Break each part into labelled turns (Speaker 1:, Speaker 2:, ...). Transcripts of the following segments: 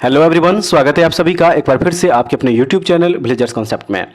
Speaker 1: Hello everyone, स्वागत है आप सभी का एक बार फिर से आपके अपने यूट्यूब चैनल विलेजर्स कॉन्सेप्ट में।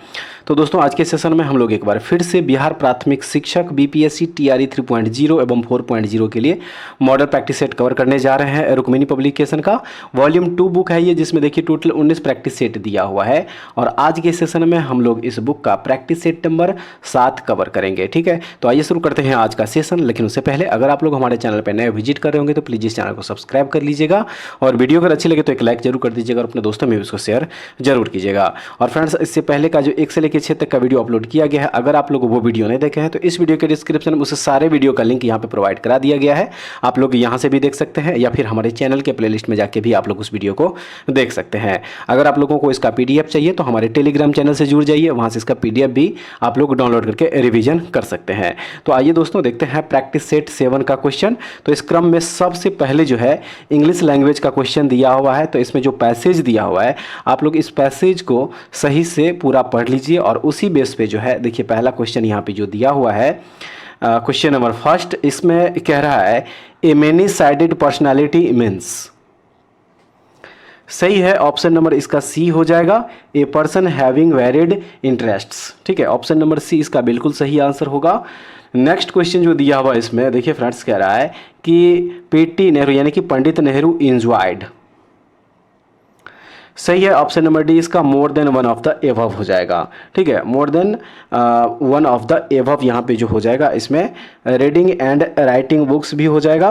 Speaker 1: तो दोस्तों, आज के सेशन में हम लोग एक बार फिर से बिहार प्राथमिक शिक्षक बीपीएससी टीआरई 3.0 एवं 4.0 के लिए मॉडल प्रैक्टिस सेट कवर करने जा रहे हैं। रुक्मिणी पब्लिकेशन का वॉल्यूम 2 बुक है ये, जिसमें देखिए टोटल 19 प्रैक्टिस सेट दिया हुआ है। और आज के सेशन में हम लोग इस बुक का प्रैक्टिस सेट नंबर 7 कवर करेंगे। ठीक है, तो आइए शुरू करते हैं आज का सेशन। लेकिन उससे पहले अगर आप लोग हमारे चैनल पर नए विजिट कर रहे होंगे तो प्लीज़ इस चैनल को सब्सक्राइब कर लीजिएगा, और वीडियो अगर अच्छी लगे तो एक लाइक जरूर कर दीजिएगा, और अपने दोस्तों में भी उसको शेयर जरूर कीजिएगा। और फ्रेंड्स, इससे पहले का जो 1 से लेकर 6 तक का वीडियो अपलोड किया गया है, अगर आप लोग वो वीडियो नहीं देखे हैं तो इस वीडियो के डिस्क्रिप्शन में उस सारे वीडियो का लिंक यहाँ पे प्रोवाइड करा दिया गया है। आप लोग यहाँ से भी देख सकते हैं, या फिर हमारे चैनल के प्लेलिस्ट में जाके भी आप लोग उस वीडियो को देख सकते हैं। अगर आप लोगों को इसका PDF चाहिए तो हमारे टेलीग्राम चैनल से जुड़ जाइए, वहाँ से इसका PDF भी आप लोग डाउनलोड करके रिविजन कर सकते हैं। तो आइए दोस्तों, देखते हैं प्रैक्टिस सेट 7 का क्वेश्चन। तो इस क्रम में सबसे पहले जो है इंग्लिश लैंग्वेज का क्वेश्चन दिया हुआ है। तो इसमें जो पैसेज दिया हुआ है, आप लोग इस पैसेज को सही से पूरा पढ़ लीजिए, और उसी बेस पे जो है देखिए पहला क्वेश्चन यहाँ पे जो दिया हुआ है, क्वेश्चन नंबर फर्स्ट, इसमें कह रहा है ए मेनी साइडेड पर्सनालिटी मीन्स। सही है, ऑप्शन नंबर इसका सी हो जाएगा, a person having varied interests. ठीक है, ऑप्शन नंबर सी इसका बिल्कुल सही आंसर होगा। नेक्स्ट क्वेश्चन जो दिया हुआ है इसमें देखिए फ्रेंड्स, कह रहा है कि पीटी नेहरू यानी कि पंडित नेहरू इंजॉयड। सही है, ऑप्शन नंबर डी इसका more than one of the above हो जाएगा। ठीक है, more than one of the above यहाँ पे जो हो जाएगा, इसमें रीडिंग एंड राइटिंग बुक्स भी हो जाएगा।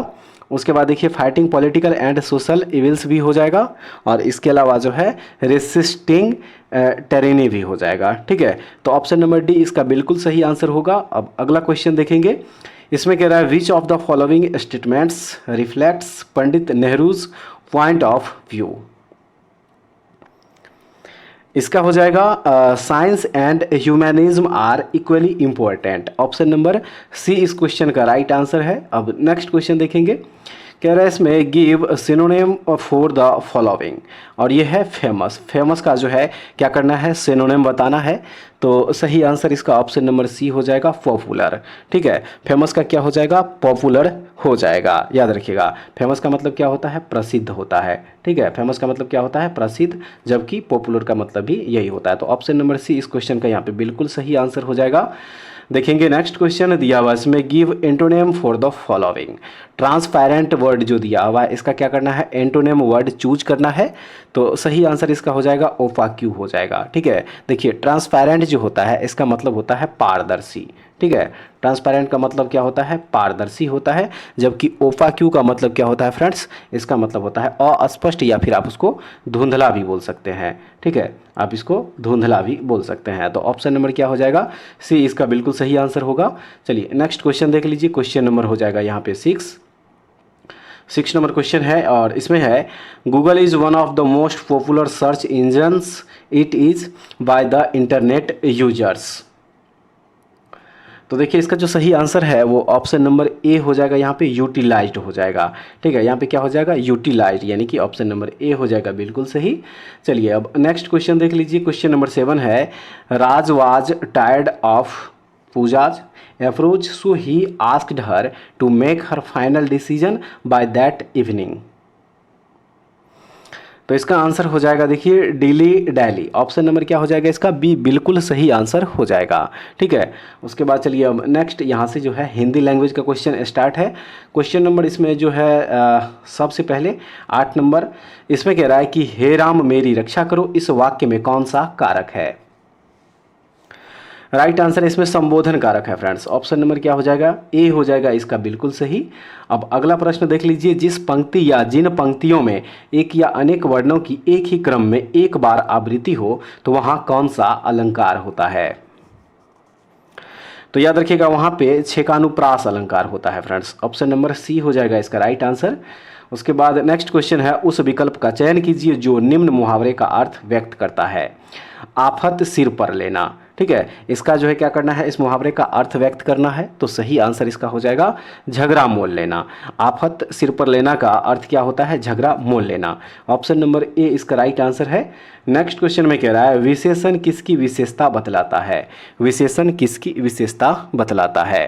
Speaker 1: उसके बाद देखिए fighting political and social evils भी हो जाएगा, और इसके अलावा जो है रेसिस्टिंग टेरेनी भी हो जाएगा। ठीक है, तो ऑप्शन नंबर डी इसका बिल्कुल सही आंसर होगा। अब अगला क्वेश्चन देखेंगे, इसमें कह रहा है which of the following statements reflects Pandit Nehru's point of view. इसका हो जाएगा science and humanism are equally important. Option number C इस क्वेश्चन का राइट आंसर है। अब नेक्स्ट क्वेश्चन देखेंगे, कह रहा है इसमें give synonym for the following, और ये है फेमस। फेमस का जो है क्या करना है, सिनोनिम बताना है। तो सही आंसर इसका ऑप्शन नंबर सी हो जाएगा, पॉपुलर। ठीक है, फेमस का क्या हो जाएगा, पॉपुलर हो जाएगा। याद रखिएगा, फेमस का मतलब क्या होता है, प्रसिद्ध होता है। ठीक है, फेमस का मतलब क्या होता है, प्रसिद्ध, जबकि पॉपुलर का मतलब भी यही होता है। तो ऑप्शन नंबर सी इस क्वेश्चन का यहाँ पे बिल्कुल सही आंसर हो जाएगा। देखेंगे नेक्स्ट क्वेश्चन दिया हुआ है इसमें give antonym for the following. Transparent word जो दिया हुआ है, इसका क्या करना है, एंटोनिम वर्ड चूज करना है। तो सही आंसर इसका हो जाएगा ओपाक्यू हो जाएगा। ठीक है, देखिए ट्रांसपेरेंट जो होता है इसका मतलब होता है पारदर्शी। ठीक है, ट्रांसपेरेंट का मतलब क्या होता है, पारदर्शी होता है, जबकि ओपाक्यू का मतलब क्या होता है फ्रेंड्स, इसका मतलब होता है अस्पष्ट, या फिर आप उसको धुंधला भी बोल सकते हैं। ठीक है, आप इसको धुंधला भी बोल सकते हैं। तो ऑप्शन नंबर क्या हो जाएगा, सी इसका बिल्कुल सही आंसर होगा। चलिए नेक्स्ट क्वेश्चन देख लीजिए, क्वेश्चन नंबर हो जाएगा यहाँ पे 6 नंबर क्वेश्चन है, और इसमें है Google is one of the most popular search engines, it is by the internet users. तो देखिए इसका जो सही आंसर है वो ऑप्शन नंबर ए हो जाएगा, यहाँ पे यूटिलाइज्ड हो जाएगा। ठीक है, यहाँ पे क्या हो जाएगा, यूटिलाइज्ड, यानी कि ऑप्शन नंबर ए हो जाएगा बिल्कुल सही। चलिए अब नेक्स्ट क्वेश्चन देख लीजिए, क्वेश्चन नंबर 7 है Raj was tired of Pooja's approach, so he asked her to make her final decision by that evening. तो इसका आंसर हो जाएगा देखिए डिली डैली। ऑप्शन नंबर क्या हो जाएगा इसका, बी बिल्कुल सही आंसर हो जाएगा। ठीक है, उसके बाद चलिए अब नेक्स्ट यहाँ से जो है हिंदी लैंग्वेज का क्वेश्चन स्टार्ट है। क्वेश्चन नंबर इसमें जो है सबसे पहले 8 नंबर, इसमें कह रहा है कि हे राम मेरी रक्षा करो, इस वाक्य में कौन सा कारक है। राइट आंसर इसमें संबोधन कारक है फ्रेंड्स। ऑप्शन नंबर क्या हो जाएगा, ए हो जाएगा इसका बिल्कुल सही। अब अगला प्रश्न देख लीजिए, जिस पंक्ति या जिन पंक्तियों में एक या अनेक वर्णों की एक ही क्रम में एक बार आवृत्ति हो तो वहां कौन सा अलंकार होता है। तो याद रखिएगा वहां पे छेकानुप्रास अलंकार होता है फ्रेंड्स। ऑप्शन नंबर सी हो जाएगा इसका राइट आंसर। उसके बाद नेक्स्ट क्वेश्चन है उस विकल्प का चयन कीजिए जो निम्न मुहावरे का अर्थ व्यक्त करता है। आफत सिर पर लेना। ठीक है, इसका जो है क्या करना है, इस मुहावरे का अर्थ व्यक्त करना है। तो सही आंसर इसका हो जाएगा झगड़ा मोल लेना। आफत सिर पर लेना का अर्थ क्या होता है, झगड़ा मोल लेना। ऑप्शन नंबर ए इसका राइट आंसर है। नेक्स्ट क्वेश्चन में कह रहा है विशेषण किसकी विशेषता बतलाता है। विशेषण किसकी विशेषता बतलाता है।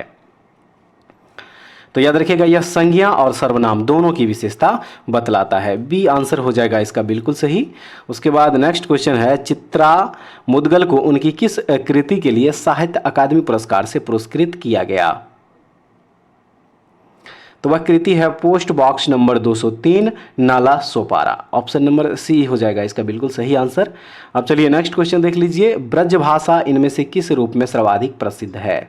Speaker 1: तो याद रखिएगा यह संज्ञा और सर्वनाम दोनों की विशेषता बतलाता है। बी आंसर हो जाएगा इसका बिल्कुल सही। उसके बाद नेक्स्ट क्वेश्चन है, चित्रा मुदगल को उनकी किस कृति के लिए साहित्य अकादमी पुरस्कार से पुरस्कृत किया गया? तो वह कृति है post box number 203, Nala Sopara. Option number C हो जाएगा इसका बिल्कुल सही आंसर। अब चलिए नेक्स्ट क्वेश्चन देख लीजिए, ब्रजभाषा इनमें से किस रूप में सर्वाधिक प्रसिद्ध है?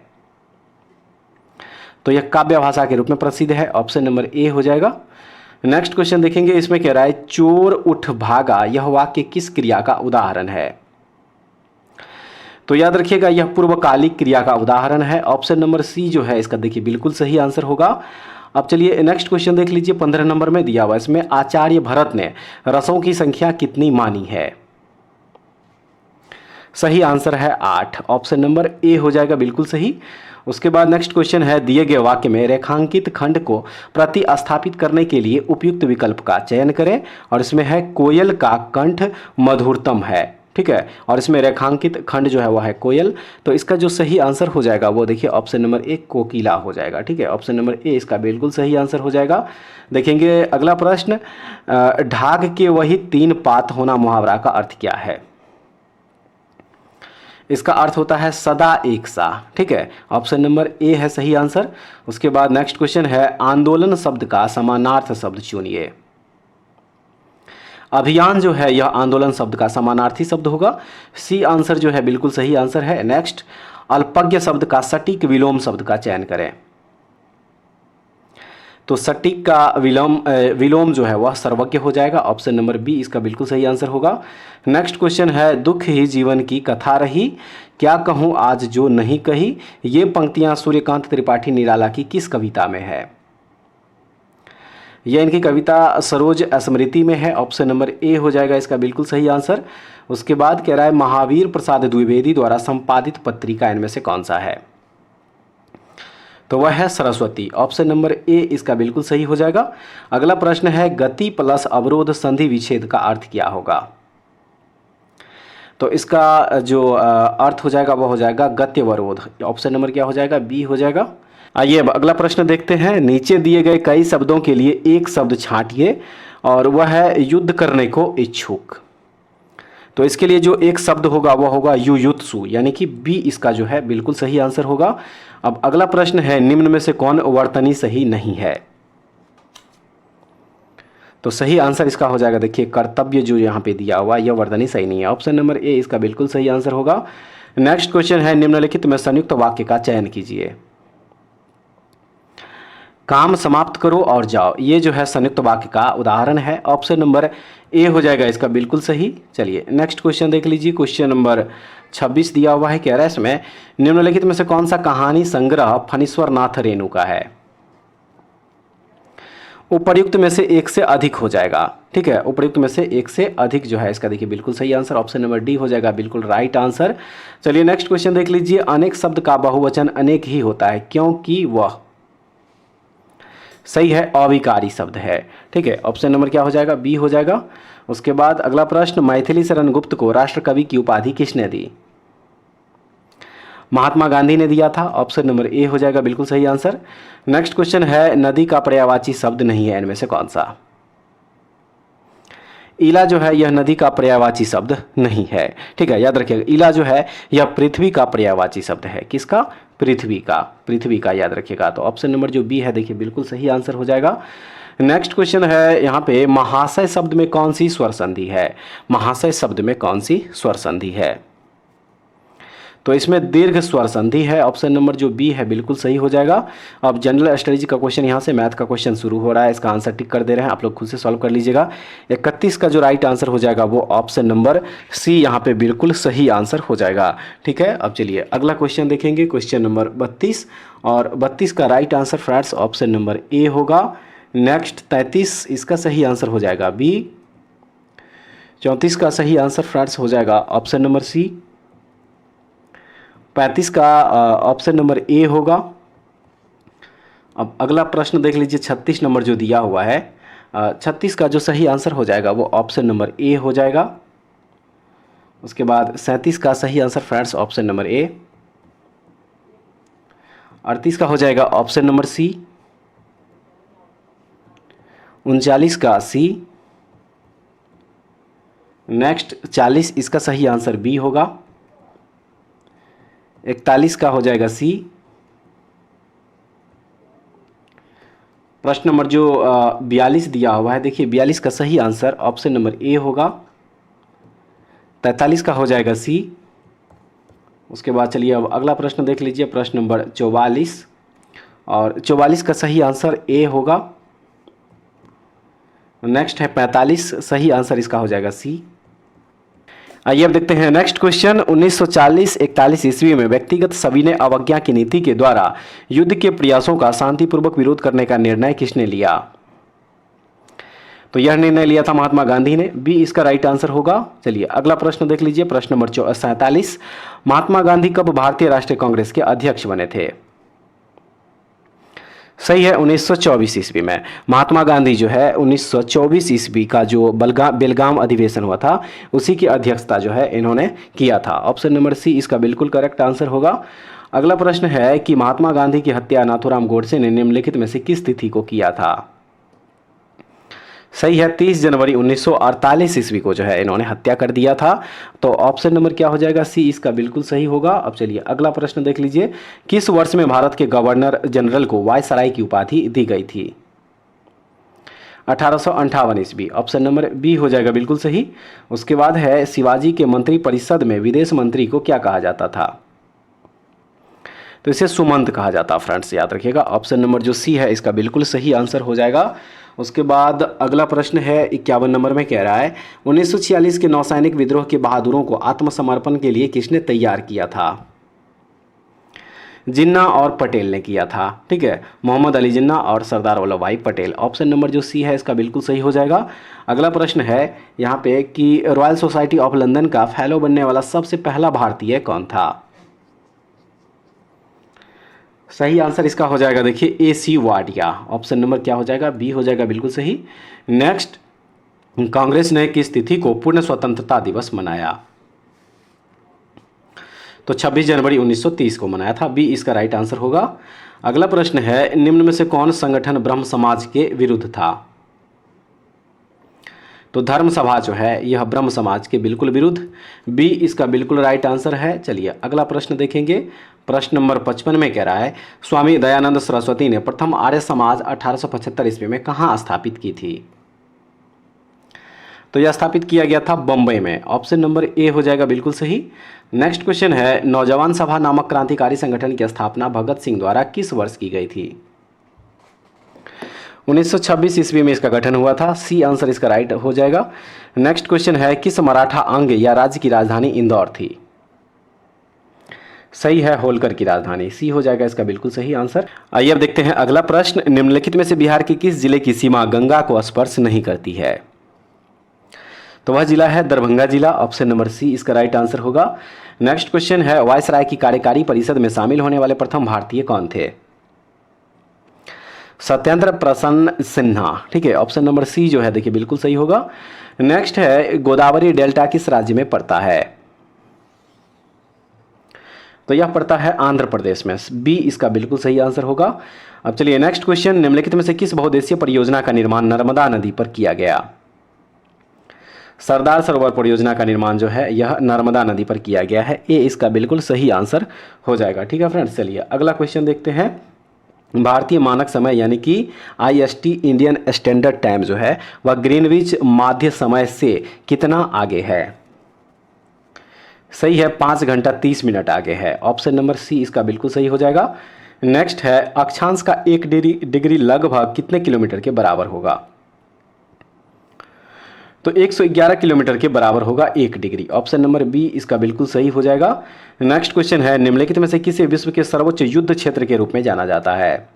Speaker 1: तो यह काव्य भाषा के रूप में प्रसिद्ध है। ऑप्शन नंबर ए हो जाएगा। नेक्स्ट क्वेश्चन देखेंगे, इसमें कह रहा है चोर उठ भागा, यह वाक्य किस क्रिया का उदाहरण है? तो याद रखिएगा यह पूर्वकालिक क्रिया का उदाहरण है। ऑप्शन नंबर सी जो है इसका देखिए बिल्कुल सही आंसर होगा। अब चलिए नेक्स्ट क्वेश्चन देख लीजिए, 15 नंबर में दिया हुआ, इसमें आचार्य भरत ने रसों की संख्या कितनी मानी है? सही आंसर है 8। ऑप्शन नंबर ए हो जाएगा बिल्कुल सही। उसके बाद नेक्स्ट क्वेश्चन है, दिए गए वाक्य में रेखांकित खंड को प्रतिस्थापित करने के लिए उपयुक्त विकल्प का चयन करें। और इसमें है कोयल का कंठ मधुरतम है, ठीक है, और इसमें रेखांकित खंड जो है वह है कोयल। तो इसका जो सही आंसर हो जाएगा वो देखिए ऑप्शन नंबर ए कोकिला हो जाएगा, ठीक है। ऑप्शन नंबर ए इसका बिल्कुल सही आंसर हो जाएगा। देखेंगे अगला प्रश्न, ढाक के वही 3 पात होना मुहावरा का अर्थ क्या है? इसका अर्थ होता है सदा एक सा, ठीक है। ऑप्शन नंबर ए है सही आंसर। उसके बाद नेक्स्ट क्वेश्चन है, आंदोलन शब्द का समानार्थ शब्द चुनिए। अभियान जो है यह आंदोलन शब्द का समानार्थी शब्द होगा। सी आंसर जो है बिल्कुल सही आंसर है। नेक्स्ट, अल्पज्ञ शब्द का सटीक विलोम शब्द का चयन करें। तो सटीक का विलोम जो है वह सर्वज्ञ हो जाएगा। ऑप्शन नंबर बी इसका बिल्कुल सही आंसर होगा। नेक्स्ट क्वेश्चन है, दुख ही जीवन की कथा रही, क्या कहूँ आज जो नहीं कही। ये पंक्तियां सूर्यकांत त्रिपाठी निराला की किस कविता में है? यह इनकी कविता सरोज स्मृति में है। ऑप्शन नंबर ए हो जाएगा इसका बिल्कुल सही आंसर। उसके बाद कह रहा है, महावीर प्रसाद द्विवेदी द्वारा संपादित पत्रिका इनमें से कौन सा है? तो वह है सरस्वती। ऑप्शन नंबर ए इसका बिल्कुल सही हो जाएगा। अगला प्रश्न है, गति प्लस अवरोध संधि विच्छेद का अर्थ क्या होगा? तो इसका जो अर्थ हो जाएगा वह हो जाएगा गत्यवरोध। ऑप्शन नंबर क्या हो जाएगा? बी हो जाएगा। आइए अब अगला प्रश्न देखते हैं, नीचे दिए गए कई शब्दों के लिए एक शब्द छांटिए और वह है युद्ध करने को इच्छुक। तो इसके लिए जो एक शब्द होगा वह होगा युयुत्सु, यानी कि बी इसका जो है बिल्कुल सही आंसर होगा। अब अगला प्रश्न है, निम्न में से कौन वर्तनी सही नहीं है? तो सही आंसर इसका हो जाएगा, देखिए कर्तव्य जो यहाँ पे दिया हुआ यह वर्तनी सही नहीं है। ऑप्शन नंबर ए इसका बिल्कुल सही आंसर होगा। नेक्स्ट क्वेश्चन है, निम्नलिखित में संयुक्त वाक्य का चयन कीजिए। काम समाप्त करो और जाओ, ये जो है संयुक्त वाक्य का उदाहरण है। ऑप्शन नंबर ए हो जाएगा इसका बिल्कुल सही। चलिए नेक्स्ट क्वेश्चन देख लीजिए, क्वेश्चन नंबर 26 दिया हुआ है, कह रहा है इसमें निम्नलिखित में से कौन सा कहानी संग्रह फणीश्वर नाथ रेणु का है? उपर्युक्त में से एक से अधिक हो जाएगा, ठीक है। उपर्युक्त में से एक से अधिक जो है इसका देखिए बिल्कुल सही आंसर। ऑप्शन नंबर डी हो जाएगा बिल्कुल राइट आंसर। चलिए नेक्स्ट क्वेश्चन देख लीजिए, अनेक शब्द का बहुवचन अनेक ही होता है क्योंकि वह, सही है, अविकारी शब्द है, ठीक है। ऑप्शन नंबर क्या हो जाएगा? बी हो जाएगा। उसके बाद अगला प्रश्न, मैथिली शरण गुप्त को राष्ट्रकवि की उपाधि किसने दी? महात्मा गांधी ने दिया था। ऑप्शन नंबर ए हो जाएगा बिल्कुल सही आंसर। नेक्स्ट क्वेश्चन है, नदी का पर्यायवाची शब्द नहीं है इनमें से कौन सा? इला जो है यह नदी का पर्यायवाची शब्द नहीं है, ठीक है, याद रखिएगा। इला जो है यह पृथ्वी का पर्यायवाची शब्द है। किसका? पृथ्वी का, पृथ्वी का याद रखिएगा। तो ऑप्शन नंबर जो बी है देखिए बिल्कुल सही आंसर हो जाएगा। नेक्स्ट क्वेश्चन है यहाँ पे, महाशय शब्द में कौन सी स्वर संधि है? महाशय शब्द में कौन सी स्वर संधि है? तो इसमें दीर्घ स्वर संधि है। ऑप्शन नंबर जो बी है बिल्कुल सही हो जाएगा। अब जनरल स्ट्रेटजी का क्वेश्चन यहाँ से मैथ का क्वेश्चन शुरू हो रहा है, इसका आंसर टिक कर दे रहे हैं, आप लोग खुद से सॉल्व कर लीजिएगा। 31 का जो राइट आंसर हो जाएगा वो ऑप्शन नंबर सी यहाँ पे बिल्कुल सही आंसर हो जाएगा, ठीक है। अब चलिए अगला क्वेश्चन देखेंगे, क्वेश्चन नंबर 32, और 32 का right answer friends option number A होगा। नेक्स्ट 33 इसका सही आंसर हो जाएगा बी। 34 का सही आंसर फ्रेंड्स हो जाएगा ऑप्शन नंबर सी। 35 का ऑप्शन नंबर ए होगा। अब अगला प्रश्न देख लीजिए, 36 नंबर जो दिया हुआ है, 36 का जो सही आंसर हो जाएगा वो ऑप्शन नंबर ए हो जाएगा। उसके बाद 37 का सही answer friends option number A. 38 का हो जाएगा ऑप्शन नंबर सी। 39 का सी। नेक्स्ट 40 इसका सही आंसर बी होगा। 41 का हो जाएगा सी। प्रश्न नंबर जो 42 दिया हुआ है, देखिए 42 का सही आंसर ऑप्शन नंबर ए होगा। 43 का हो जाएगा सी। उसके बाद चलिए अब अगला प्रश्न देख लीजिए, प्रश्न नंबर 44, और 44 का सही आंसर ए होगा। नेक्स्ट है 45, सही आंसर इसका हो जाएगा सी। आइए अब देखते हैं नेक्स्ट क्वेश्चन। 1940-41 ईस्वी में व्यक्तिगत सविनय अवज्ञा की नीति के द्वारा युद्ध के प्रयासों का शांतिपूर्वक विरोध करने का निर्णय किसने लिया? तो यह निर्णय लिया था महात्मा गांधी ने। बी इसका राइट आंसर होगा। चलिए अगला प्रश्न देख लीजिए, प्रश्न नंबर 47, महात्मा गांधी कब भारतीय राष्ट्रीय कांग्रेस के अध्यक्ष बने थे? सही है, 1924 ईस्वी में। महात्मा गांधी जो है 1924 ईस्वी का जो बेलगाम अधिवेशन हुआ था उसी की अध्यक्षता जो है इन्होंने किया था। ऑप्शन नंबर सी इसका बिल्कुल करेक्ट आंसर होगा। अगला प्रश्न है कि महात्मा गांधी की हत्या नाथूराम गोडसे ने निम्नलिखित में से किस तिथि को किया था? सही है, 30 जनवरी 1948 ईस्वी को जो है इन्होंने हत्या कर दिया था। तो ऑप्शन नंबर क्या हो जाएगा? सी इसका बिल्कुल सही होगा। अब चलिए अगला प्रश्न देख लीजिए, किस वर्ष में भारत के गवर्नर जनरल को वायसराय की उपाधि दी गई थी? 1858 ईस्वी। ऑप्शन नंबर बी हो जाएगा बिल्कुल सही। उसके बाद है शिवाजी के मंत्री परिषद में विदेश मंत्री को क्या कहा जाता था? तो इसे सुमंत कहा जाता है फ्रेंड्स, याद रखिएगा। ऑप्शन नंबर जो सी है इसका बिल्कुल सही आंसर हो जाएगा। उसके बाद अगला प्रश्न है 51 नंबर में, कह रहा है 1946 के नौसैनिक विद्रोह के बहादुरों को आत्मसमर्पण के लिए किसने तैयार किया था? जिन्ना और पटेल ने किया था। ठीक है, मोहम्मद अली जिन्ना और सरदार वल्लभ भाई पटेल। ऑप्शन नंबर जो सी है इसका बिल्कुल सही हो जाएगा। अगला प्रश्न है यहाँ पे कि रॉयल सोसाइटी ऑफ लंदन का फेलो बनने वाला सबसे पहला भारतीय कौन था? सही आंसर इसका हो जाएगा देखिए ए सी वाडिया। ऑप्शन नंबर क्या हो जाएगा? बी हो जाएगा बिल्कुल सही। नेक्स्ट, कांग्रेस ने किस तिथि को पूर्ण स्वतंत्रता दिवस मनाया? तो 26 जनवरी 1930 को मनाया था। बी इसका राइट आंसर होगा। अगला प्रश्न है निम्न में से कौन संगठन ब्रह्म समाज के विरुद्ध था? तो धर्म सभा जो है यह ब्रह्म समाज के बिल्कुल विरुद्ध। बी इसका बिल्कुल राइट आंसर है। चलिए अगला प्रश्न देखेंगे, प्रश्न नंबर 55 में कह रहा है स्वामी दयानंद सरस्वती ने प्रथम आर्य समाज 1875 ईस्वी में कहाँ स्थापित की थी? तो यह स्थापित किया गया था बम्बई में। ऑप्शन नंबर ए हो जाएगा बिल्कुल सही। नेक्स्ट क्वेश्चन है नौजवान सभा नामक क्रांतिकारी संगठन की स्थापना भगत सिंह द्वारा किस वर्ष की गई थी? 1926 ईस्वी में इसका गठन हुआ था। सी आंसर इसका राइट हो जाएगा। नेक्स्ट क्वेश्चन है किस मराठा अंग या राज्य की राजधानी इंदौर थी? सही है, होलकर की राजधानी। सी हो जाएगा इसका बिल्कुल सही आंसर। आइए अब देखते हैं अगला प्रश्न, निम्नलिखित में से बिहार के किस जिले की सीमा गंगा को स्पर्श नहीं करती है? तो वह जिला है दरभंगा जिला। ऑप्शन नंबर सी इसका राइट आंसर होगा। नेक्स्ट क्वेश्चन है वायसराय की कार्यकारी परिषद में शामिल होने वाले प्रथम भारतीय कौन थे? सत्येंद्र प्रसन्न सिन्हा। ठीक है, ऑप्शन नंबर सी जो है देखिए बिल्कुल सही होगा। नेक्स्ट है गोदावरी डेल्टा किस राज्य में पड़ता है? तो यह पड़ता है आंध्र प्रदेश में। बी इसका बिल्कुल सही आंसर होगा। अब चलिए नेक्स्ट क्वेश्चन, निम्नलिखित में से किस बहुउद्देशीय परियोजना का निर्माण नर्मदा नदी पर किया गया? सरदार सरोवर परियोजना का निर्माण जो है यह नर्मदा नदी पर किया गया है। ए इसका बिल्कुल सही आंसर हो जाएगा। ठीक है फ्रेंड्स, चलिए अगला क्वेश्चन देखते हैं। भारतीय मानक समय यानी कि IST इंडियन स्टैंडर्ड टाइम जो है वह ग्रीनविच माध्य समय से कितना आगे है? सही है, 5 घंटा 30 मिनट आगे है। ऑप्शन नंबर सी इसका बिल्कुल सही हो जाएगा। नेक्स्ट है अक्षांश का 1 डिग्री लगभग कितने किलोमीटर के बराबर होगा? तो 111 किलोमीटर के बराबर होगा 1 डिग्री। ऑप्शन नंबर बी इसका बिल्कुल सही हो जाएगा। नेक्स्ट क्वेश्चन है निम्नलिखित में से किसे विश्व के सर्वोच्च युद्ध क्षेत्र के रूप में जाना जाता है?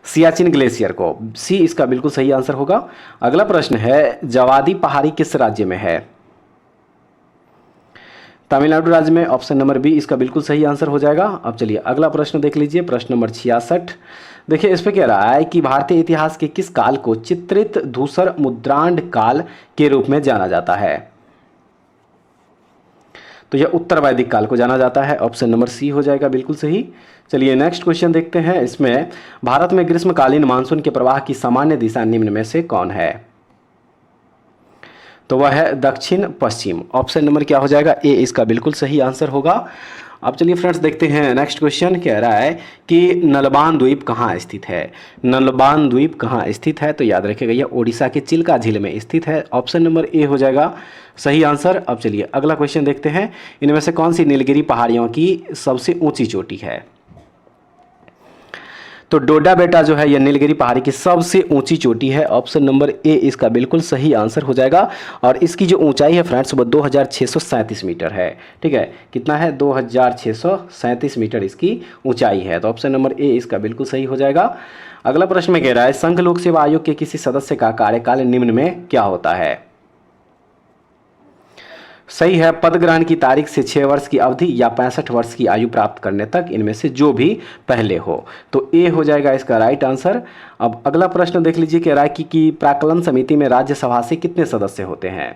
Speaker 1: सियाचिन ग्लेशियर को। सी इसका बिल्कुल सही आंसर होगा। अगला प्रश्न है जवादी पहाड़ी किस राज्य में है? तमिलनाडु राज्य में। ऑप्शन नंबर बी इसका बिल्कुल सही आंसर हो जाएगा। अब चलिए अगला प्रश्न देख लीजिए, प्रश्न नंबर 66। देखिए इस पे कह रहा है कि भारतीय इतिहास के किस काल को चित्रित धूसर मुद्रांड काल के रूप में जाना जाता है? तो यह उत्तर वैदिक काल को जाना जाता है। ऑप्शन नंबर सी हो जाएगा बिल्कुल सही। चलिए नेक्स्ट क्वेश्चन देखते हैं। इसमें भारत में ग्रीष्मकालीन मानसून के प्रवाह की सामान्य दिशा निम्न में से कौन है? तो वह है दक्षिण पश्चिम। ऑप्शन नंबर क्या हो जाएगा? ए इसका बिल्कुल सही आंसर होगा। अब चलिए फ्रेंड्स देखते हैं नेक्स्ट क्वेश्चन। कह रहा है कि नलबान द्वीप कहाँ स्थित है? नलबान द्वीप कहाँ स्थित है? तो याद रखिएगा यह ओडिशा के चिल्का झील में स्थित है। ऑप्शन नंबर ए हो जाएगा सही आंसर। अब चलिए अगला क्वेश्चन देखते हैं। इनमें से कौन सी नीलगिरी पहाड़ियों की सबसे ऊंची चोटी है? तो डोडा बेटा जो है यह नीलगिरी पहाड़ी की सबसे ऊंची चोटी है। ऑप्शन नंबर ए इसका बिल्कुल सही आंसर हो जाएगा। और इसकी जो ऊंचाई है फ्रेंड्स वो 2637 मीटर है। ठीक है, कितना है? 2637 मीटर इसकी ऊंचाई है। तो ऑप्शन नंबर ए इसका बिल्कुल सही हो जाएगा। अगला प्रश्न में कह रहा है संघ लोक सेवा आयोग के किसी सदस्य का कार्यकाल निम्न में क्या होता है? सही है, पद ग्रहण की तारीख से 6 वर्ष की अवधि या 65 वर्ष की आयु प्राप्त करने तक, इनमें से जो भी पहले हो। तो ए हो जाएगा इसका राइट आंसर। अब अगला प्रश्न देख लीजिए। कह रहा है कि प्राक्कलन समिति में राज्यसभा से कितने सदस्य होते हैं?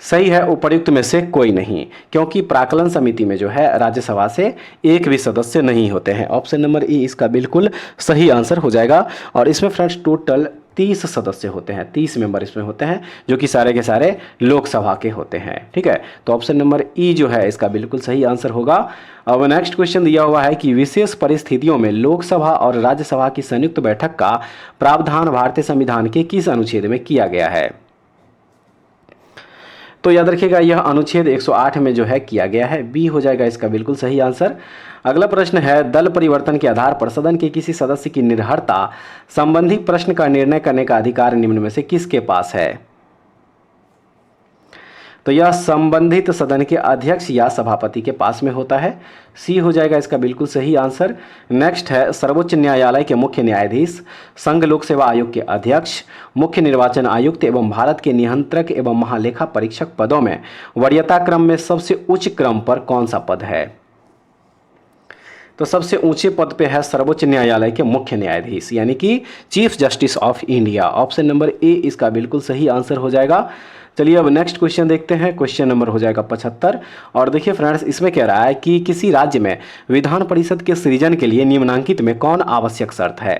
Speaker 1: सही है, उपर्युक्त में से कोई नहीं, क्योंकि प्राक्कलन समिति में जो है राज्यसभा से एक भी सदस्य नहीं होते हैं। ऑप्शन नंबर ए इसका बिल्कुल सही आंसर हो जाएगा। और इसमें फ्रेंड्स टोटल 30 सदस्य होते हैं, 30 मेंबर इसमें होते हैं, जो कि सारे के सारे लोकसभा के होते हैं। ठीक है, तो ऑप्शन नंबर ई जो है इसका बिल्कुल सही आंसर होगा। अब नेक्स्ट क्वेश्चन दिया हुआ है कि विशेष परिस्थितियों में लोकसभा और राज्यसभा की संयुक्त बैठक का प्रावधान भारतीय संविधान के किस अनुच्छेद में किया गया है? तो याद रखिएगा यह अनुच्छेद 108 में जो है किया गया है। बी हो जाएगा इसका बिल्कुल सही आंसर। अगला प्रश्न है दल परिवर्तन के आधार पर सदन के किसी सदस्य की निर्भरता संबंधी प्रश्न का निर्णय करने का अधिकार निम्न में से किसके पास है? तो यह संबंधित सदन के अध्यक्ष या सभापति के पास में होता है। सी हो जाएगा इसका बिल्कुल सही आंसर। नेक्स्ट है सर्वोच्च न्यायालय के मुख्य न्यायाधीश, संघ लोक सेवा आयोग के अध्यक्ष, मुख्य निर्वाचन आयुक्त एवं भारत के नियंत्रक एवं महालेखा परीक्षक पदों में वरीयता क्रम में सबसे उच्च क्रम पर कौन सा पद है? तो सबसे ऊंचे पद पे है सर्वोच्च न्यायालय के मुख्य न्यायाधीश, यानी कि chief justice of India. Option number A इसका बिल्कुल सही आंसर हो जाएगा। चलिए अब नेक्स्ट क्वेश्चन देखते हैं। क्वेश्चन नंबर हो जाएगा 75। और देखिए फ्रेंड्स इसमें कह रहा है कि किसी राज्य में विधान परिषद के सृजन के लिए निम्नलिखित में कौन आवश्यक शर्त है?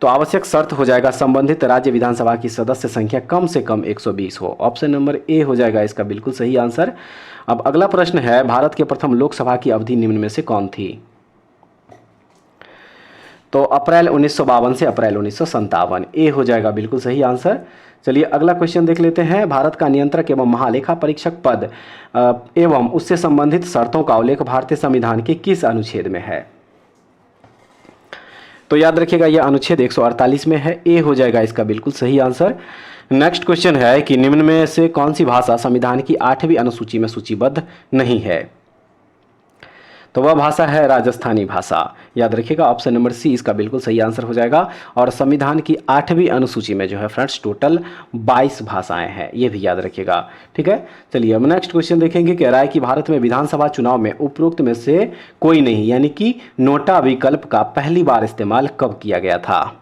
Speaker 1: तो आवश्यक शर्त हो जाएगा संबंधित राज्य विधानसभा की सदस्य संख्या कम से कम 120 हो। ऑप्शन नंबर ए हो जाएगा इसका बिल्कुल सही आंसर। अब अगला प्रश्न है भारत के प्रथम लोकसभा की अवधि निम्न में से कौन थी? तो अप्रैल 1952 से अप्रैल 1957। ए हो जाएगा बिल्कुल सही आंसर। चलिए अगला क्वेश्चन देख लेते हैं। भारत का नियंत्रक एवं महालेखा परीक्षक पद एवं उससे संबंधित शर्तों का उल्लेख भारतीय संविधान के किस अनुच्छेद में है? तो याद रखिएगा यह अनुच्छेद 148 में है। ए हो जाएगा इसका बिल्कुल सही आंसर। नेक्स्ट क्वेश्चन है कि निम्न में से कौन सी भाषा संविधान की 8वीं अनुसूची में सूचीबद्ध नहीं है? तो वह भाषा है राजस्थानी भाषा। याद रखिएगा ऑप्शन नंबर सी इसका बिल्कुल सही आंसर हो जाएगा। और संविधान की 8वीं अनुसूची में जो है फ्रेंड्स टोटल 22 भाषाएं हैं, ये भी याद रखिएगा। ठीक है, चलिए अब नेक्स्ट क्वेश्चन देखेंगे। कह रहा है कि भारत में विधानसभा चुनाव में उपरोक्त में से कोई नहीं, यानी कि नोटा विकल्प का पहली बार इस्तेमाल कब किया गया था?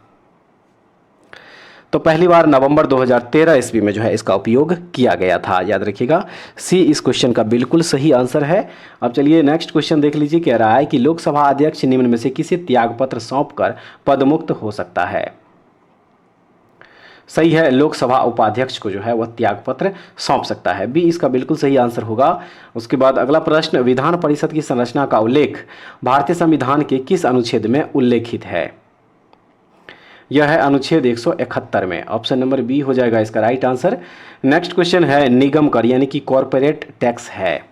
Speaker 1: तो पहली बार नवंबर 2013 ईस्वी में जो है इसका उपयोग किया गया था। याद रखिएगा सी इस क्वेश्चन का बिल्कुल सही आंसर है। अब चलिए नेक्स्ट क्वेश्चन देख लीजिए। कह रहा है कि लोकसभा अध्यक्ष निम्न में से किसी त्यागपत्र सौंपकर पदमुक्त हो सकता है? सही है, लोकसभा उपाध्यक्ष को जो है वह त्यागपत्र सौंप सकता है। बी इसका बिल्कुल सही आंसर होगा। उसके बाद अगला प्रश्न विधान परिषद की संरचना का उल्लेख भारतीय संविधान के किस अनुच्छेद में उल्लेखित है? यह है अनुच्छेद 171 में। ऑप्शन नंबर बी हो जाएगा इसका राइट आंसर। नेक्स्ट क्वेश्चन है निगम कर यानी कि कॉरपोरेट टैक्स है,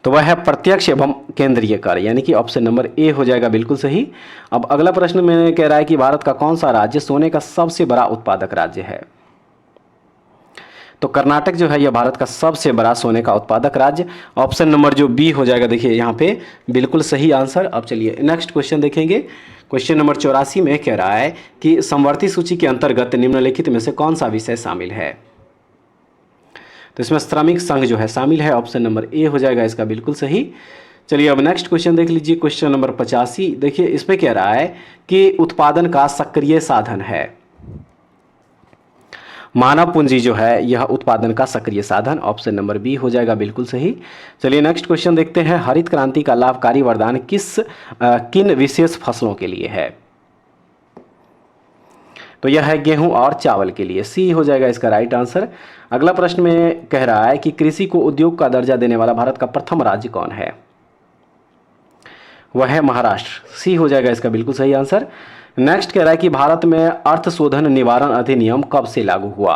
Speaker 1: तो वह है प्रत्यक्ष एवं केंद्रीय कर, यानी कि ऑप्शन नंबर ए हो जाएगा बिल्कुल सही। अब अगला प्रश्न में कह रहा है कि भारत का कौन सा राज्य सोने का सबसे बड़ा उत्पादक राज्य है? तो कर्नाटक जो है यह भारत का सबसे बड़ा सोने का उत्पादक राज्य। ऑप्शन नंबर जो बी हो जाएगा, देखिए यहाँ पे बिल्कुल सही आंसर। अब चलिए नेक्स्ट क्वेश्चन देखेंगे। क्वेश्चन नंबर 84 में कह रहा है कि समवर्ती सूची के अंतर्गत निम्नलिखित में से कौन सा विषय शामिल है? तो इसमें श्रमिक संघ जो है शामिल है। ऑप्शन नंबर ए हो जाएगा इसका बिल्कुल सही। चलिए अब नेक्स्ट क्वेश्चन देख लीजिए। क्वेश्चन नंबर 85 देखिए, इसमें कह रहा है कि उत्पादन का सक्रिय साधन है। मानव पूंजी जो है यह उत्पादन का सक्रिय साधन, ऑप्शन नंबर बी हो जाएगा बिल्कुल सही। चलिए नेक्स्ट क्वेश्चन देखते हैं, हरित क्रांति का लाभकारी वरदान किन विशेष फसलों के लिए है? तो यह है गेहूं और चावल के लिए, सी हो जाएगा इसका राइट आंसर। अगला प्रश्न में कह रहा है कि कृषि को उद्योग का दर्जा देने वाला भारत का प्रथम राज्य कौन है? वह है महाराष्ट्र, सी हो जाएगा इसका बिल्कुल सही आंसर। नेक्स्ट कह रहा है कि भारत में अर्थ शोधन निवारण अधिनियम कब से लागू हुआ?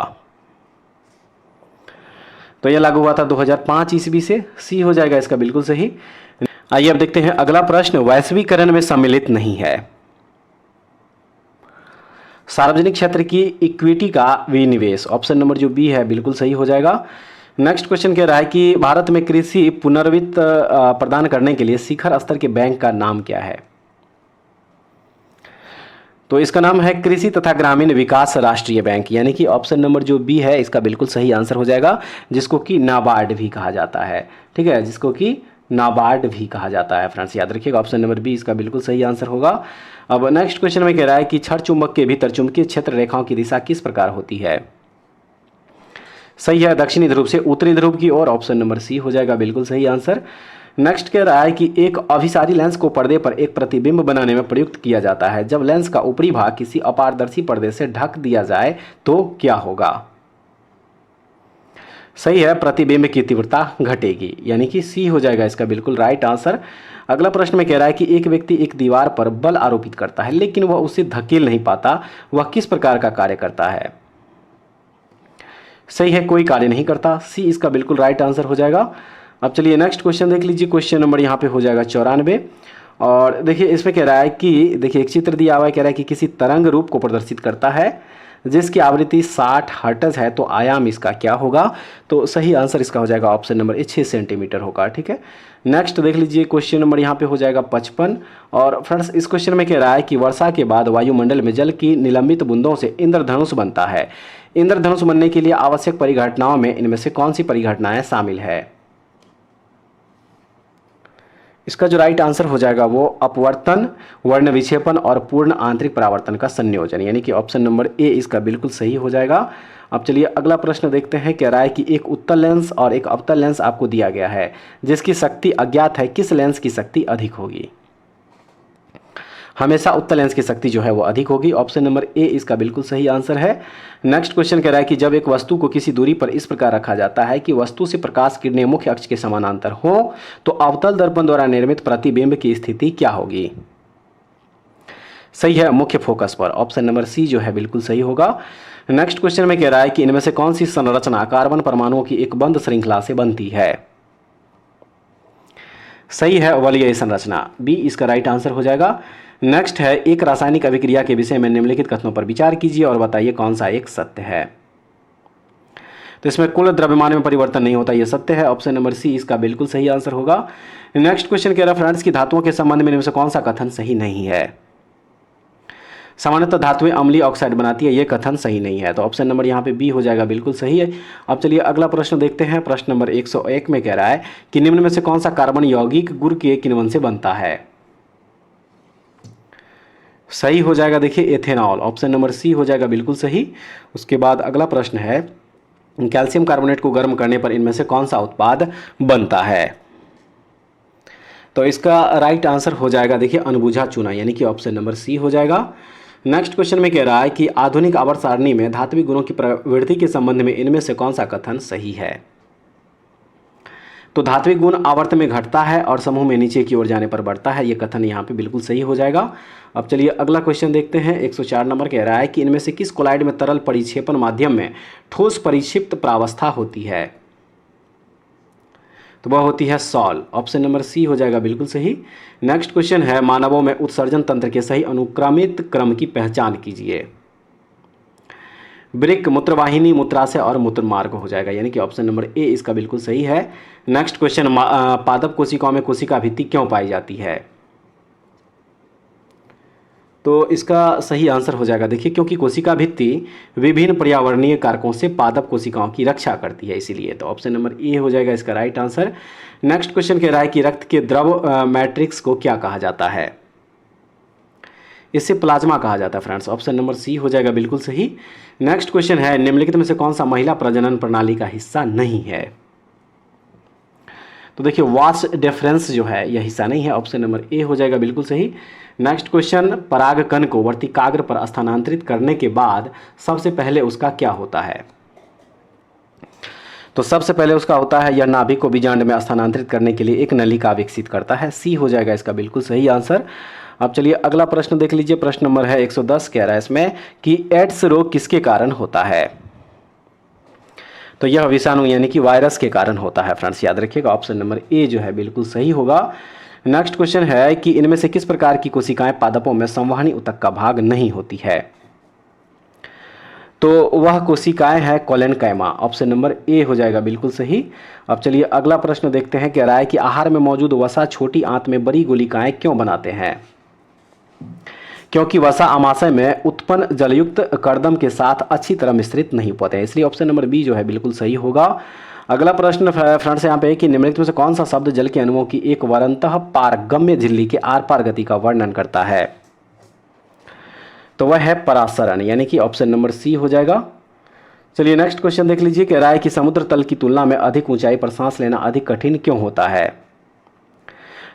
Speaker 1: तो यह लागू हुआ था 2005 ईस्वी से, सी हो जाएगा इसका बिल्कुल सही। आइए अब देखते हैं अगला प्रश्न, वैश्वीकरण में सम्मिलित नहीं है। सार्वजनिक क्षेत्र की इक्विटी का विनिवेश, ऑप्शन नंबर जो बी है बिल्कुल सही हो जाएगा। नेक्स्ट क्वेश्चन कह रहा है कि भारत में कृषि पुनर्वित्त प्रदान करने के लिए शिखर स्तर के बैंक का नाम क्या है? तो इसका नाम है कृषि तथा ग्रामीण विकास राष्ट्रीय बैंक, यानी कि ऑप्शन नंबर जो बी है इसका बिल्कुल सही आंसर हो जाएगा, जिसको कि नाबार्ड भी कहा जाता है। ठीक है, जिसको कि नाबार्ड भी कहा जाता है फ्रेंड्स, याद रखिएगा ऑप्शन नंबर बी इसका बिल्कुल सही आंसर होगा। अब नेक्स्ट क्वेश्चन में कह रहा है कि क्षण चुंबक के भीतर चुंबकीय क्षेत्र रेखाओं की दिशा किस प्रकार होती है? सही है, दक्षिणी ध्रुव से उत्तरी ध्रुव की ओर, ऑप्शन नंबर सी हो जाएगा बिल्कुल सही आंसर। नेक्स्ट कह रहा है कि एक अभिसारी लेंस को पर्दे पर एक प्रतिबिंब बनाने में प्रयुक्त किया जाता है, जब लेंस का ऊपरी भाग किसी अपारदर्शी पर्दे से ढक दिया जाए तो क्या होगा? सही है, प्रतिबिंब की तीव्रता घटेगी, यानी कि सी हो जाएगा इसका बिल्कुल राइट आंसर। अगला प्रश्न में कह रहा है कि एक व्यक्ति एक दीवार पर बल आरोपित करता है लेकिन वह उसे धकेल नहीं पाता, वह किस प्रकार का कार्य करता है? सही है, कोई कार्य नहीं करता, सी इसका बिल्कुल राइट आंसर हो जाएगा। अब चलिए नेक्स्ट क्वेश्चन देख लीजिए, क्वेश्चन नंबर यहाँ पे हो जाएगा 94। और देखिए इसमें कह रहा है कि देखिए एक चित्र दिया हुआ है, कह रहा है कि किसी तरंग रूप को प्रदर्शित करता है जिसकी आवृत्ति 60 हर्ट्ज है, तो आयाम इसका क्या होगा? तो सही आंसर इसका हो जाएगा ऑप्शन नंबर ए 6 सेंटीमीटर होगा। ठीक है, नेक्स्ट देख लीजिए क्वेश्चन नंबर यहाँ पे हो जाएगा 55। और फ्रेंड्स इस क्वेश्चन में कह रहा है कि वर्षा के बाद वायुमंडल में जल की निलंबित बूंदों से इंद्रधनुष बनता है। इंद्रधनुष बनने के लिए आवश्यक परिघटनाओं में इनमें से कौन सी परिघटनाएं शामिल है? इसका जो राइट आंसर हो जाएगा वो अपवर्तन, वर्ण विक्षेपन और पूर्ण आंतरिक परावर्तन का संयोजन, यानी कि ऑप्शन नंबर ए इसका बिल्कुल सही हो जाएगा। अब चलिए अगला प्रश्न देखते हैं, कह रहा है कि एक उत्तल लेंस और एक अवतल लेंस आपको दिया गया है जिसकी शक्ति अज्ञात है, किस लेंस की शक्ति अधिक होगी? हमेशा उत्तल लेंस की शक्ति जो है वो अधिक होगी, ऑप्शन नंबर ए इसका बिल्कुल सही आंसर है। नेक्स्ट क्वेश्चन कह रहा है कि जब एक वस्तु को किसी दूरी पर इस प्रकार रखा जाता है कि वस्तु से प्रकाश किरणें मुख्य अक्ष के समानांतर हो तो अवतल दर्पण द्वारा निर्मित प्रतिबिंब की स्थिति क्या होगी? सही है, मुख्य फोकस पर, ऑप्शन नंबर सी जो है बिल्कुल सही होगा। नेक्स्ट क्वेश्चन में कह रहा है कि इनमें से कौन सी संरचना कार्बन परमाणुओं की एक बंद श्रृंखला से बनती है? सही है, वलयीय संरचना, बी इसका राइट आंसर हो जाएगा। नेक्स्ट है, एक रासायनिक अभिक्रिया के विषय में निम्नलिखित कथनों पर विचार कीजिए और बताइए कौन सा एक सत्य है। तो इसमें कुल द्रव्यमान में परिवर्तन नहीं होता, यह सत्य है, ऑप्शन नंबर सी इसका बिल्कुल सही आंसर होगा। नेक्स्ट क्वेश्चन कह रहा है फ्रेंड्स की धातुओं के संबंध में इनमें से कौन सा कथन सही नहीं है? सामान्यतः धातुएं अम्लीय ऑक्साइड बनाती है, यह कथन सही नहीं है, तो ऑप्शन नंबर यहाँ पे बी हो जाएगा बिल्कुल सही है। अब चलिए अगला प्रश्न देखते हैं, प्रश्न नंबर 101 में कह रहा है कि निम्न में से कौन सा कार्बन यौगिक गुड़ के किण्वन से बनता है? सही हो जाएगा, देखिए एथेनॉल, ऑप्शन नंबर सी हो जाएगा बिल्कुल सही। उसके बाद अगला प्रश्न है, कैल्शियम कार्बोनेट को गर्म करने पर इनमें से कौन सा उत्पाद बनता है? तो इसका राइट आंसर हो जाएगा देखिए अनबुझा चूना, यानी कि ऑप्शन नंबर सी हो जाएगा। नेक्स्ट क्वेश्चन में कह रहा है कि आधुनिक आवर्त सारणी में धात्विक गुणों की प्रवृत्ति के संबंध में इनमें से कौन सा कथन सही है? तो धात्विक गुण आवर्त में घटता है और समूह में नीचे की ओर जाने पर बढ़ता है, यह कथन यहाँ पे बिल्कुल सही हो जाएगा। अब चलिए अगला क्वेश्चन देखते हैं, 104 नंबर कह रहा है कि इनमें से किस कोलाइड में तरल परिक्षेपण माध्यम में ठोस परिक्षिप्त प्रावस्था होती है? तो वह होती है सॉल, ऑप्शन नंबर सी हो जाएगा बिल्कुल सही। नेक्स्ट क्वेश्चन है, मानवों में उत्सर्जन तंत्र के सही अनुक्रमित क्रम की पहचान कीजिए। वृक्क, मूत्रवाहिनी, मूत्राशय और मूत्र मार्ग हो जाएगा, यानी कि ऑप्शन नंबर ए इसका बिल्कुल सही है। नेक्स्ट क्वेश्चन, पादप कोशिकाओं में कोशिका भित्ति क्यों पाई जाती है? तो इसका सही आंसर हो जाएगा देखिए क्योंकि कोशिका भित्ति विभिन्न पर्यावरणीय कारकों से पादप कोशिकाओं की रक्षा करती है, इसीलिए, तो ऑप्शन नंबर ए हो जाएगा इसका राइट आंसर। नेक्स्ट क्वेश्चन कह रहा है कि रक्त के द्रव मैट्रिक्स को क्या कहा जाता है? इसे प्लाज्मा कहा जाता है फ्रेंड्स। ऑप्शन नंबर सी हो जाएगा बिल्कुल सही। नेक्स्ट क्वेश्चन है, निम्नलिखित में से कौन सा महिला प्रजनन प्रणाली का हिस्सा नहीं है? तो देखिए वास डिफरेंस जो है यह हिस्सा नहीं है। ऑप्शन नंबर ए हो जाएगा बिल्कुल सही। नेक्स्ट क्वेश्चन, परागकण को वर्तिकाग्र पर स्थानांतरित करने के बाद सबसे पहले उसका क्या होता है? तो सबसे पहले उसका होता है यह नाभिक को बीजांड में स्थानांतरित करने के लिए एक नलिका विकसित करता है। सी हो जाएगा इसका बिल्कुल सही आंसर। अब चलिए अगला प्रश्न देख लीजिए। प्रश्न नंबर है 110, कह रहा है इसमें कि एड्स रोग किसके कारण होता है? तो यह विषाणु यानी कि वायरस के कारण होता है फ्रेंड्स, याद रखिएगा। ऑप्शन नंबर ए जो है बिल्कुल सही होगा। नेक्स्ट क्वेश्चन है कि इनमें से किस प्रकार की कोशिकाएं पादपों में संवहनी ऊतक का भाग नहीं होती है? तो वह कोशिकाएं है कोलेनकाइमा। ऑप्शन नंबर ए हो जाएगा बिल्कुल सही। अब चलिए अगला प्रश्न देखते हैं। कह रहा है कि आहार में मौजूद वसा छोटी आंत में बड़ी गुलिकाएं क्यों बनाते हैं? क्योंकि वसा आमाशय में उत्पन्न जलयुक्त कर्दम के साथ अच्छी तरह मिश्रित नहीं होते हैं, इसलिए ऑप्शन नंबर बी जो है बिल्कुल सही होगा। अगला प्रश्न फ्रेंड्स यहाँ पे कि निम्नलिखित में से कौन सा शब्द जल के अणुओं की एक वरंतः पारगम्य झिल्ली के आर पार गति का वर्णन करता है? तो वह है परासरण, यानी कि ऑप्शन नंबर सी हो जाएगा। चलिए नेक्स्ट क्वेश्चन देख लीजिए। कह रहा है कि समुद्र तल की तुलना में अधिक ऊंचाई पर सांस लेना अधिक कठिन क्यों होता है?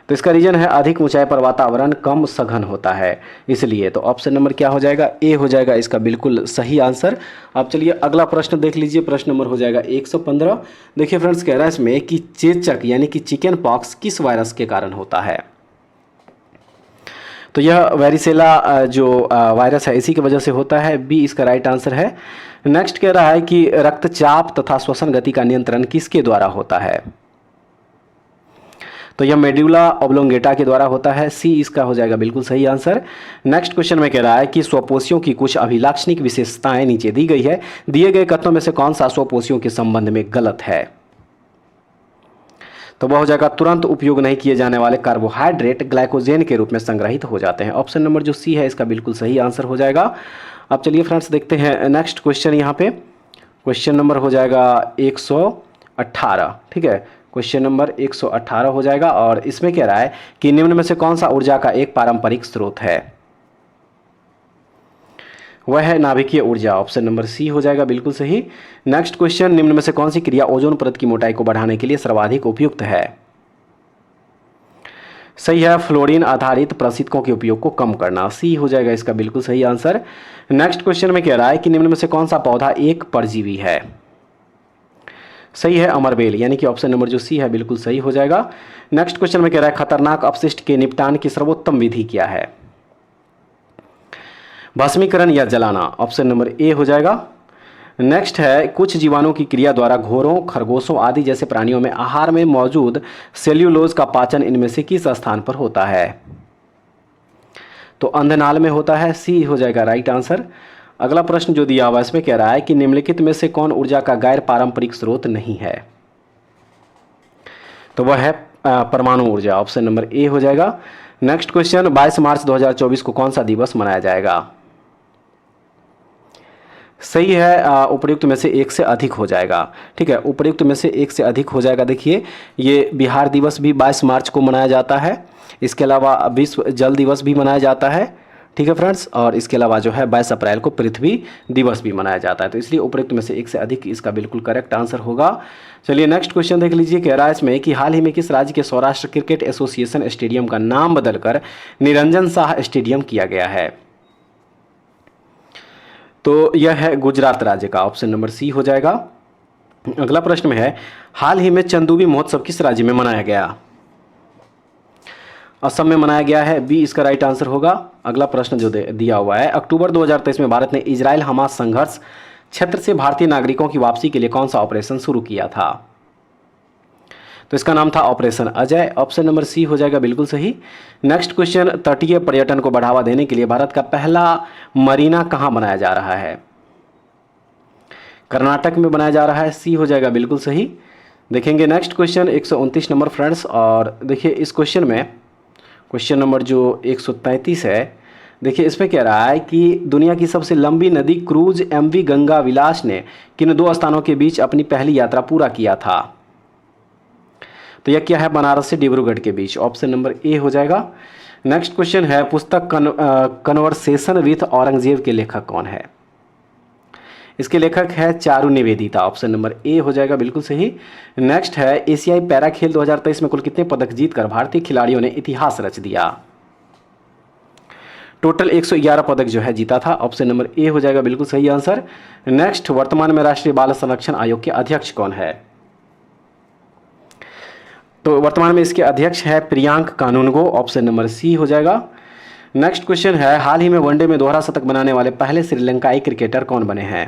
Speaker 1: तो इसका रीजन है अधिक ऊंचाई पर वातावरण कम सघन होता है, इसलिए। तो ऑप्शन नंबर क्या हो जाएगा? ए हो जाएगा इसका बिल्कुल सही आंसर। अब चलिए अगला प्रश्न देख लीजिए। प्रश्न नंबर हो जाएगा 115। देखिए फ्रेंड्स, कह रहा है इसमें कि चेचक यानी कि चिकन पॉक्स किस वायरस के कारण होता है? तो यह वेरिसेला जो वायरस है इसी की वजह से होता है। बी इसका राइट आंसर है। नेक्स्ट कह रहा है कि रक्तचाप तथा श्वसन गति का नियंत्रण किसके द्वारा होता है? तो यह मेड्यूला ऑब्लोंगेटा के द्वारा होता है। सी इसका हो जाएगा बिल्कुल सही आंसर। नेक्स्ट क्वेश्चन में कह रहा है कि स्वपोषियों की कुछ अभिलाक्षणिक विशेषताएं नीचे दी गई है, दिए गए कथनों में से कौन सा स्वपोषियों के संबंध में गलत है? तो वह हो जाएगा तुरंत उपयोग नहीं किए जाने वाले कार्बोहाइड्रेट ग्लाइकोजेन के रूप में संग्रहित हो जाते हैं। ऑप्शन नंबर जो सी है इसका बिल्कुल सही आंसर हो जाएगा। अब चलिए फ्रेंड्स देखते हैं नेक्स्ट क्वेश्चन। यहाँ पे क्वेश्चन नंबर हो जाएगा 118, ठीक है। क्वेश्चन नंबर 118 हो जाएगा और इसमें कह रहा है कि निम्न में से कौन सा ऊर्जा का एक पारंपरिक स्रोत है? वह है नाभिकीय ऊर्जा। ऑप्शन नंबर सी हो जाएगा बिल्कुल सही। नेक्स्ट क्वेश्चन, निम्न में से कौन सी क्रिया ओजोन परत की मोटाई को बढ़ाने के लिए सर्वाधिक उपयुक्त है? सही है, फ्लोरीन आधारित प्रशीतकों के उपयोग को कम करना। सी हो जाएगा इसका बिल्कुल सही आंसर। नेक्स्ट क्वेश्चन में कह रहा है कि निम्न में से कौन सा पौधा एक परजीवी है? सही है, अमरबेल, यानी कि ऑप्शन नंबर जो सी है बिल्कुल सही हो जाएगा। नेक्स्ट क्वेश्चन में कह रहा है खतरनाक अपशिष्ट के निपटान की सर्वोत्तम विधि क्या है? भस्मीकरण या जलाना। ऑप्शन नंबर ए हो जाएगा। नेक्स्ट है कुछ जीवाणुओं की क्रिया द्वारा घोरों, खरगोशों आदि जैसे प्राणियों में आहार में मौजूद सेल्यूलोज का पाचन इनमें से किस स्थान पर होता है? तो अंधनाल में होता है। सी हो जाएगा राइट आंसर। अगला प्रश्न जो दिया हुआ है इसमें कह रहा है कि निम्नलिखित में से कौन ऊर्जा का गैर पारंपरिक स्रोत नहीं है? तो वह है परमाणु ऊर्जा। ऑप्शन नंबर ए हो जाएगा। नेक्स्ट क्वेश्चन, 22 मार्च 2024 को कौन सा दिवस मनाया जाएगा? सही है, उपयुक्त में से एक से अधिक हो जाएगा। ठीक है, उपयुक्त में से एक से अधिक हो जाएगा। देखिए ये बिहार दिवस भी 22 मार्च को मनाया जाता है, इसके अलावा विश्व जल दिवस भी मनाया जाता है। ठीक है फ्रेंड्स, और इसके अलावा जो है 22 अप्रैल को पृथ्वी दिवस भी मनाया जाता है। तो इसलिए उपयुक्त में से एक से अधिक इसका बिल्कुल करेक्ट आंसर होगा। चलिए नेक्स्ट क्वेश्चन देख लीजिए। कह रहा है इसमें कि हाल ही में किस राज्य के सौराष्ट्र क्रिकेट एसोसिएशन स्टेडियम का नाम बदलकर निरंजन शाह स्टेडियम किया गया है? तो यह है गुजरात राज्य का। ऑप्शन नंबर सी हो जाएगा। अगला प्रश्न में है हाल ही में चंदूबी महोत्सव किस राज्य में मनाया गया? असम में मनाया गया है। बी इसका राइट आंसर होगा। अगला प्रश्न जो दिया हुआ है, अक्टूबर 2023 में भारत ने इजराइल हमास संघर्ष क्षेत्र से भारतीय नागरिकों की वापसी के लिए कौन सा ऑपरेशन शुरू किया था? तो इसका नाम था operation Ajay. Option number C हो जाएगा बिल्कुल सही। नेक्स्ट क्वेश्चन, तटीय पर्यटन को बढ़ावा देने के लिए भारत का पहला मरीना कहाँ बनाया जा रहा है? कर्नाटक में बनाया जा रहा है। सी हो जाएगा बिल्कुल सही। देखेंगे नेक्स्ट क्वेश्चन 129 नंबर फ्रेंड्स, और देखिए इस क्वेश्चन में क्वेश्चन नंबर जो 133 है, देखिए इसमें कह रहा है कि दुनिया की सबसे लंबी नदी क्रूज एमवी गंगा विलास ने किन दो स्थानों के बीच अपनी पहली यात्रा पूरा किया था? तो यह क्या है? बनारस से डिब्रूगढ़ के बीच। ऑप्शन नंबर ए हो जाएगा। नेक्स्ट क्वेश्चन है पुस्तक कन्वर्सेशन विथ औरंगजेब के लेखक कौन है? इसके लेखक है Charu Nivedita. Option number A हो जाएगा बिल्कुल सही। नेक्स्ट है एशियाई पैरा खेल 2023 में कुल कितने पदक जीतकर भारतीय खिलाड़ियों ने इतिहास रच दिया? टोटल 111 पदक जो है जीता था। ऑप्शन नंबर ए हो जाएगा बिल्कुल सही आंसर। नेक्स्ट, वर्तमान में राष्ट्रीय बाल संरक्षण आयोग के अध्यक्ष कौन है? तो वर्तमान में इसके अध्यक्ष है प्रियांक कानूनगो। ऑप्शन नंबर सी हो जाएगा। नेक्स्ट क्वेश्चन है हाल ही में वनडे में दोहरा शतक बनाने वाले पहले श्रीलंकाई क्रिकेटर कौन बने हैं?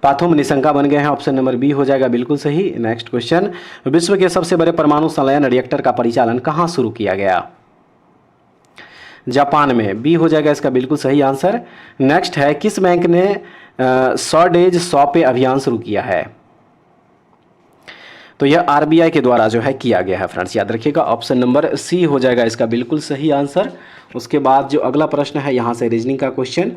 Speaker 1: पाथुम निशंका बन गए हैं। ऑप्शन नंबर बी हो जाएगा बिल्कुल सही। नेक्स्ट क्वेश्चन, विश्व के सबसे बड़े परमाणु संलयन रिएक्टर का परिचालन कहां शुरू किया गया? जापान में। बी हो जाएगा इसका बिल्कुल सही आंसर। नेक्स्ट है किस बैंक ने 100 डेज 100 पे अभियान शुरू किया है? तो यह आरबीआई के द्वारा जो है किया गया है फ्रेंड्स, याद रखिएगा। ऑप्शन नंबर सी हो जाएगा इसका बिल्कुल सही आंसर। उसके बाद जो अगला प्रश्न है यहाँ से रीजनिंग का क्वेश्चन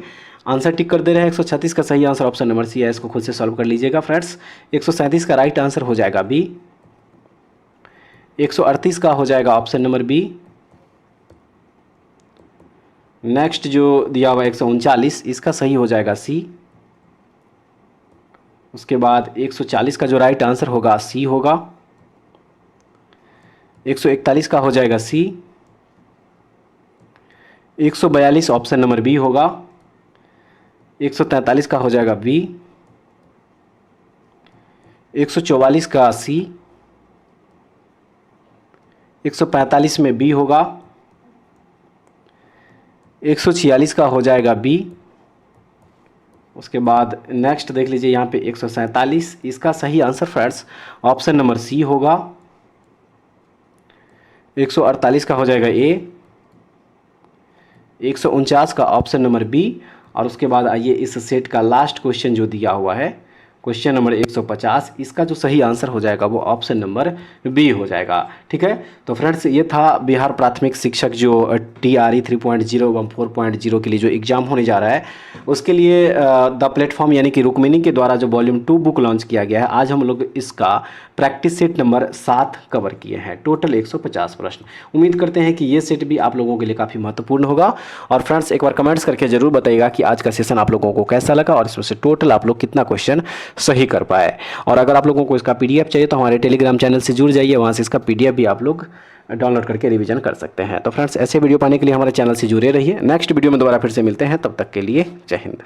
Speaker 1: आंसर टिक कर दे रहे हैं। 136 का सही आंसर ऑप्शन नंबर सी है, इसको खुद से सॉल्व कर लीजिएगा फ्रेंड्स। 137 का राइट आंसर हो जाएगा बी। 138 का हो जाएगा ऑप्शन नंबर बी। नेक्स्ट जो दिया हुआ 139, इसका सही हो जाएगा सी। उसके बाद 140 का जो राइट आंसर होगा सी होगा। 141 का हो जाएगा सी। 142 ऑप्शन नंबर बी होगा। 143 का हो जाएगा बी। 144 का सी। 145 में बी होगा। 146 का हो जाएगा बी। उसके बाद नेक्स्ट देख लीजिए यहाँ पे 147, इसका सही answer friends option number C होगा। 148 का हो जाएगा ए। 149 का ऑप्शन नंबर बी। और उसके बाद आइए इस सेट का लास्ट क्वेश्चन जो दिया हुआ है क्वेश्चन नंबर 150, इसका जो सही आंसर हो जाएगा वो ऑप्शन नंबर बी हो जाएगा। ठीक है, तो फ्रेंड्स ये था बिहार प्राथमिक शिक्षक जो TRE 3.0 एवं 4.0 के लिए जो एग्ज़ाम होने जा रहा है उसके लिए द प्लेटफॉर्म यानी कि रुक्मिनी के द्वारा जो वॉल्यूम 2 बुक लॉन्च किया गया है। आज हम लोग इसका प्रैक्टिस सेट नंबर 7 कवर किए हैं। टोटल 150 प्रश्न। उम्मीद करते हैं कि ये सेट भी आप लोगों के लिए काफ़ी महत्वपूर्ण होगा। और फ्रेंड्स एक बार कमेंट्स करके ज़रूर बताइएगा कि आज का सेशन आप लोगों को कैसा लगा और इसमें से टोटल आप लोग कितना क्वेश्चन सही कर पाए। और अगर आप लोगों को इसका PDF चाहिए तो हमारे टेलीग्राम चैनल से जुड़ जाइए, वहाँ से इसका PDF भी आप लोग डाउनलोड करके रिवीजन कर सकते हैं। तो फ्रेंड्स ऐसे वीडियो पाने के लिए हमारे चैनल से जुड़े रहिए। नेक्स्ट वीडियो में दोबारा फिर से मिलते हैं, तब तक के लिए जय हिंद।